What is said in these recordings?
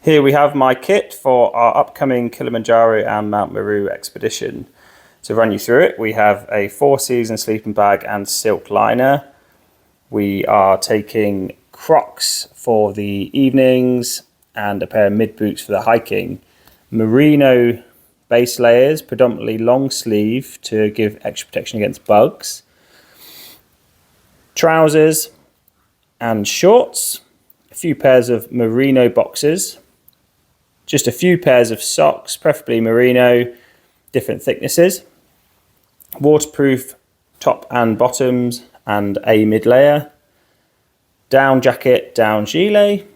Here we have my kit for our upcoming Kilimanjaro and Mount Meru expedition. To run you through it, we have a 4-season sleeping bag and silk liner. We are taking Crocs for the evenings and a pair of mid boots for the hiking. Merino base layers, predominantly long sleeve to give extra protection against bugs. Trousers and shorts. A few pairs of merino boxers. Just a few pairs of socks, preferably merino, different thicknesses. Waterproof top and bottoms and a mid layer. Down jacket, down gilet.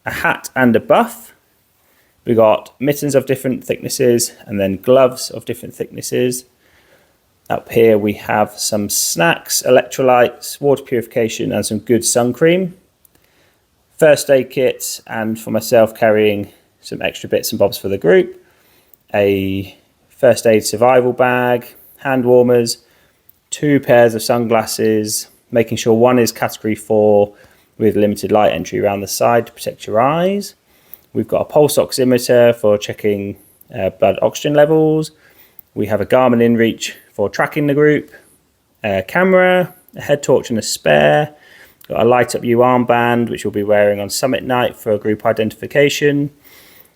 A hat and a buff. We got mittens of different thicknesses and then gloves of different thicknesses. Up here we have some snacks, electrolytes, water purification and some good sun cream. First aid kit, and for myself carrying some extra bits and bobs for the group. A first aid survival bag, hand warmers, 2 pairs of sunglasses, making sure one is category 4 with limited light entry around the side to protect your eyes. We've got a pulse oximeter for checking blood oxygen levels. We have a Garmin InReach for tracking the group, a camera, a head torch and a spare. Got a light up U armband which we'll be wearing on summit night for group identification.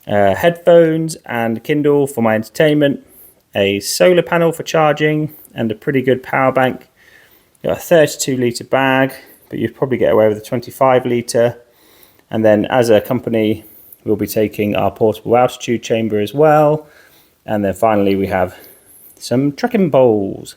Headphones and Kindle for my entertainment, a solar panel for charging and a pretty good power bank. Got a 32 litre bag, but you'd probably get away with a 25 litre. And then as a company, we'll be taking our portable altitude chamber as well. And then finally we have some trekking poles.